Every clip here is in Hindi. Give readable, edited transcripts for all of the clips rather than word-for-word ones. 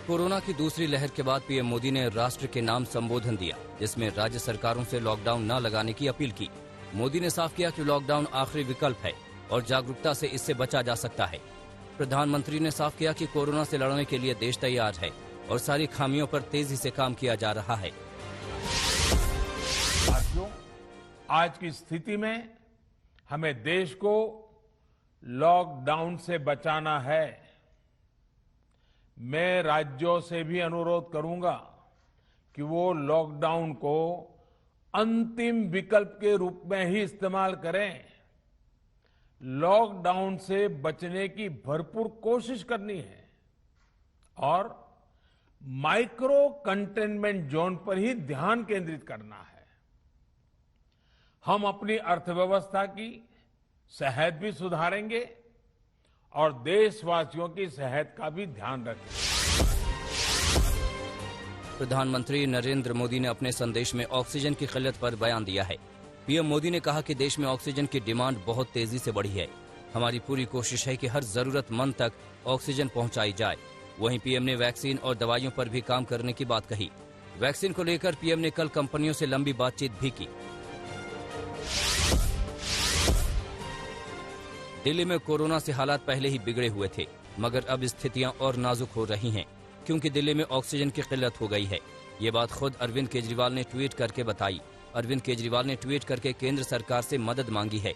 कोरोना की दूसरी लहर के बाद पीएम मोदी ने राष्ट्र के नाम संबोधन दिया, जिसमें राज्य सरकारों से लॉकडाउन न लगाने की अपील की। मोदी ने साफ किया कि लॉकडाउन आखिरी विकल्प है और जागरूकता से इससे बचा जा सकता है। प्रधानमंत्री ने साफ किया कि कोरोना से लड़ने के लिए देश तैयार है और सारी खामियों पर तेजी से काम किया जा रहा है। साथियों, आज की स्थिति में हमें देश को लॉकडाउन से बचाना है। मैं राज्यों से भी अनुरोध करूंगा कि वो लॉकडाउन को अंतिम विकल्प के रूप में ही इस्तेमाल करें। लॉकडाउन से बचने की भरपूर कोशिश करनी है और माइक्रो कंटेनमेंट जोन पर ही ध्यान केंद्रित करना है। हम अपनी अर्थव्यवस्था की सेहत भी सुधारेंगे और देशवासियों की सेहत का भी ध्यान रखेंगे। प्रधानमंत्री नरेंद्र मोदी ने अपने संदेश में ऑक्सीजन की किल्लत पर बयान दिया है। पीएम मोदी ने कहा कि देश में ऑक्सीजन की डिमांड बहुत तेजी से बढ़ी है। हमारी पूरी कोशिश है कि हर जरूरतमंद तक ऑक्सीजन पहुंचाई जाए। वहीं पीएम ने वैक्सीन और दवाइयों पर भी काम करने की बात कही। वैक्सीन को लेकर पीएम ने कल कंपनियों से लंबी बातचीत भी की। दिल्ली में कोरोना से हालात पहले ही बिगड़े हुए थे, मगर अब स्थितियां और नाजुक हो रही हैं, क्योंकि दिल्ली में ऑक्सीजन की किल्लत हो गई है। ये बात खुद अरविंद केजरीवाल ने ट्वीट करके बताई। अरविंद केजरीवाल ने ट्वीट करके केंद्र सरकार से मदद मांगी है।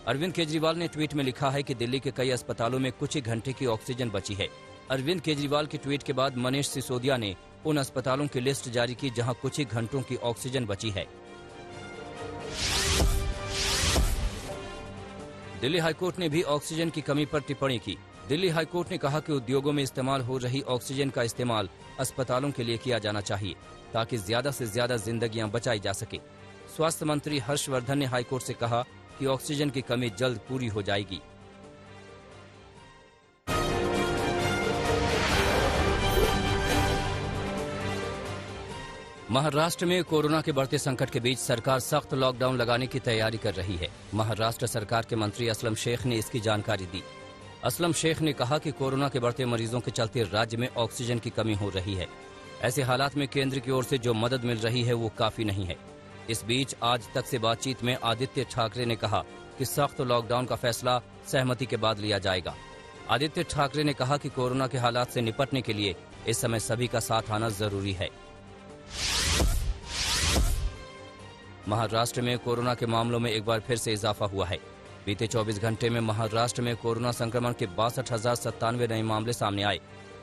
अरविंद केजरीवाल ने ट्वीट में लिखा है कि दिल्ली के कई अस्पतालों में कुछ ही घंटे की ऑक्सीजन बची है। अरविंद केजरीवाल के ट्वीट के बाद मनीष सिसोदिया ने उन अस्पतालों की लिस्ट जारी की जहां कुछ ही घंटों की ऑक्सीजन बची है। दिल्ली हाईकोर्ट ने भी ऑक्सीजन की कमी पर टिप्पणी की। दिल्ली हाईकोर्ट ने कहा कि उद्योगों में इस्तेमाल हो रही ऑक्सीजन का इस्तेमाल अस्पतालों के लिए किया जाना चाहिए, ताकि ज्यादा से ज्यादा जिंदगियां बचाई जा सके। स्वास्थ्य मंत्री हर्षवर्धन ने हाईकोर्ट से कहा कि ऑक्सीजन की कमी जल्द पूरी हो जाएगी। महाराष्ट्र में कोरोना के बढ़ते संकट के बीच सरकार सख्त लॉकडाउन लगाने की तैयारी कर रही है। महाराष्ट्र सरकार के मंत्री असलम शेख ने इसकी जानकारी दी। असलम शेख ने कहा कि कोरोना के बढ़ते मरीजों के चलते राज्य में ऑक्सीजन की कमी हो रही है। ऐसे हालात में केंद्र की ओर से जो मदद मिल रही है वो काफी नहीं है। इस बीच आज तक से बातचीत में आदित्य ठाकरे ने कहा कि सख्त लॉकडाउन का फैसला सहमति के बाद लिया जाएगा। आदित्य ठाकरे ने कहा कि कोरोना के हालात से निपटने के लिए इस समय सभी का साथ आना जरूरी है। महाराष्ट्र में कोरोना के मामलों में एक बार फिर से इजाफा हुआ है। बीते 24 घंटे में महाराष्ट्र में कोरोना संक्रमण के 62,097 नए मामले सामने आए,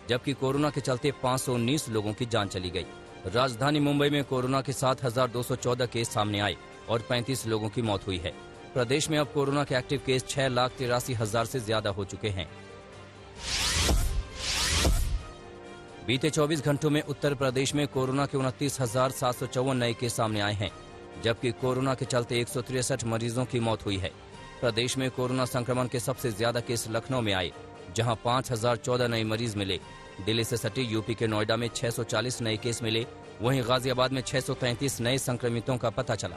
जबकि कोरोना के चलते 519 लोगों की जान चली गई। राजधानी मुंबई में कोरोना के 7,214 केस सामने आए और 35 लोगों की मौत हुई है। प्रदेश में अब कोरोना के एक्टिव केस 6,83,000 से ज्यादा हो चुके हैं। बीते 24 घंटों में उत्तर प्रदेश में कोरोना के 29,754 नए केस सामने आए हैं, जबकि कोरोना के चलते 163 मरीजों की मौत हुई है। प्रदेश में कोरोना संक्रमण के सबसे ज्यादा केस लखनऊ में आए, जहां 5,014 नए मरीज मिले। दिल्ली से सटे यूपी के नोएडा में 640 नए केस मिले। वहीं गाजियाबाद में 633 नए संक्रमितों का पता चला।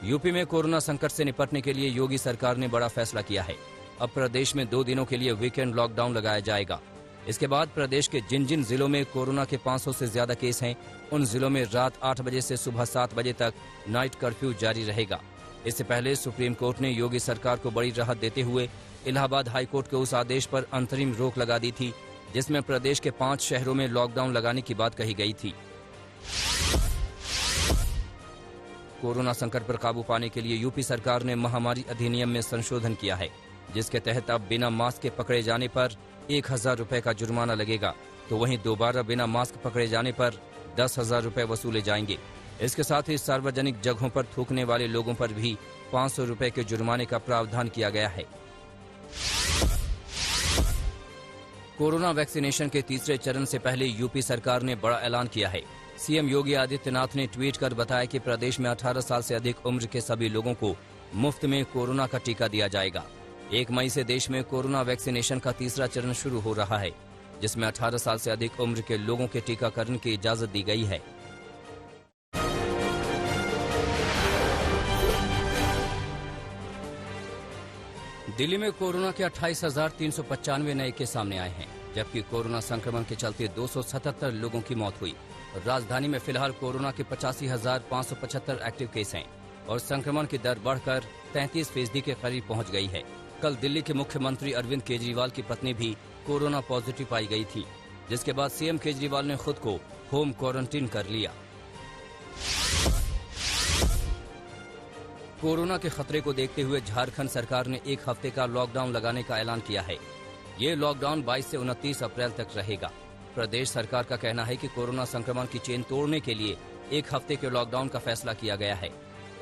यूपी में कोरोना संकट से निपटने के लिए योगी सरकार ने बड़ा फैसला किया है। अब प्रदेश में 2 दिनों के लिए वीकेंड लॉकडाउन लगाया जाएगा। इसके बाद प्रदेश के जिन जिन जिलों में कोरोना के 500 से ज्यादा केस हैं, उन जिलों में रात 8 बजे से सुबह 7 बजे तक नाइट कर्फ्यू जारी रहेगा। इससे पहले सुप्रीम कोर्ट ने योगी सरकार को बड़ी राहत देते हुए इलाहाबाद हाई कोर्ट के उस आदेश पर अंतरिम रोक लगा दी थी, जिसमें प्रदेश के 5 शहरों में लॉकडाउन लगाने की बात कही गई थी। कोरोना संकट पर काबू पाने के लिए यूपी सरकार ने महामारी अधिनियम में संशोधन किया है, जिसके तहत अब बिना मास्क के पकड़े जाने पर 1,000 रुपए का जुर्माना लगेगा, तो वहीं दोबारा बिना मास्क पकड़े जाने पर 10,000 रुपए वसूले जाएंगे। इसके साथ ही सार्वजनिक जगहों पर थूकने वाले लोगों पर भी 500 रुपए के जुर्माने का प्रावधान किया गया है। कोरोना वैक्सीनेशन के तीसरे चरण से पहले यूपी सरकार ने बड़ा ऐलान किया है। सीएम योगी आदित्यनाथ ने ट्वीट कर बताया कि प्रदेश में 18 साल से अधिक उम्र के सभी लोगों को मुफ्त में कोरोना का टीका दिया जाएगा। 1 मई से देश में कोरोना वैक्सीनेशन का तीसरा चरण शुरू हो रहा है, जिसमें 18 साल से अधिक उम्र के लोगों के टीकाकरण की इजाजत दी गई है। दिल्ली में कोरोना के 28,395 नए केस सामने आए हैं, जबकि कोरोना संक्रमण के चलते 277 लोगों की मौत हुई। राजधानी में फिलहाल कोरोना के 85,575 एक्टिव केस हैं और संक्रमण की दर बढ़कर 33% के करीब पहुंच गई है। कल दिल्ली के मुख्यमंत्री अरविंद केजरीवाल की पत्नी भी कोरोना पॉजिटिव पाई गई थी, जिसके बाद सीएम केजरीवाल ने खुद को होम क्वारंटीन कर लिया। कोरोना के खतरे को देखते हुए झारखंड सरकार ने 1 हफ्ते का लॉकडाउन लगाने का ऐलान किया है। ये लॉकडाउन 22 से 29 अप्रैल तक रहेगा। प्रदेश सरकार का कहना है कि कोरोना संक्रमण की चेन तोड़ने के लिए 1 हफ्ते के लॉकडाउन का फैसला किया गया है।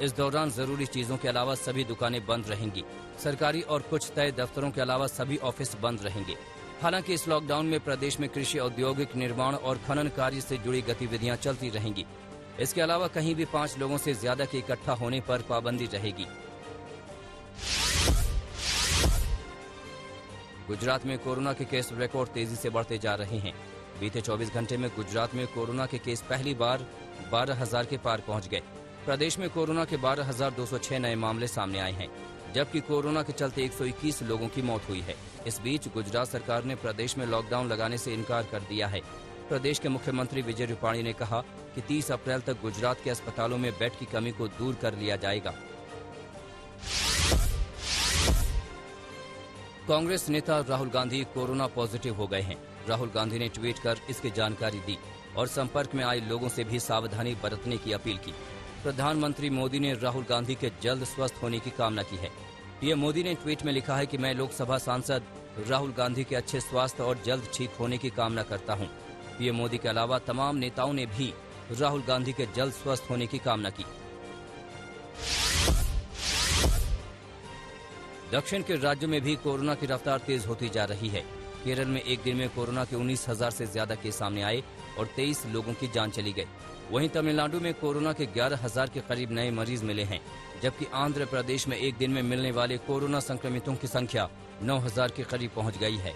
इस दौरान जरूरी चीजों के अलावा सभी दुकानें बंद रहेंगी। सरकारी और कुछ तय दफ्तरों के अलावा सभी ऑफिस बंद रहेंगे। हालांकि इस लॉकडाउन में प्रदेश में कृषि, औद्योगिक, निर्माण और खनन कार्य से जुड़ी गतिविधियां चलती रहेंगी। इसके अलावा कहीं भी 5 लोगों से ज्यादा के इकट्ठा होने पर पाबंदी रहेगी। गुजरात में कोरोना के केस रिकॉर्ड तेजी से बढ़ते जा रहे हैं। बीते 24 घंटे में गुजरात में कोरोना के केस पहली बार 12,000 के पार पहुंच गए। प्रदेश में कोरोना के 12,206 नए मामले सामने आए हैं, जबकि कोरोना के चलते 121 लोगों की मौत हुई है। इस बीच गुजरात सरकार ने प्रदेश में लॉकडाउन लगाने से इनकार कर दिया है। प्रदेश के मुख्यमंत्री विजय रूपाणी ने कहा कि 30 अप्रैल तक गुजरात के अस्पतालों में बेड की कमी को दूर कर लिया जाएगा। कांग्रेस नेता राहुल गांधी कोरोना पॉजिटिव हो गए हैं। राहुल गांधी ने ट्वीट कर इसकी जानकारी दी और संपर्क में आए लोगों से भी सावधानी बरतने की अपील की। प्रधानमंत्री मोदी ने राहुल गांधी के जल्द स्वस्थ होने की कामना की है। पीएम मोदी ने ट्वीट में लिखा है कि मैं लोकसभा सांसद राहुल गांधी के अच्छे स्वास्थ्य और जल्द ठीक होने की कामना करता हूं। पीएम मोदी के अलावा तमाम नेताओं ने भी राहुल गांधी के जल्द स्वस्थ होने की कामना की। दक्षिण के राज्यों में भी कोरोना की रफ्तार तेज होती जा रही है। केरल में एक दिन में कोरोना के 19,000 से ज्यादा केस सामने आए और 23 लोगों की जान चली गई। वहीं तमिलनाडु में कोरोना के 11,000 के करीब नए मरीज मिले हैं, जबकि आंध्र प्रदेश में एक दिन में मिलने वाले कोरोना संक्रमितों की संख्या 9,000 के करीब पहुंच गई है।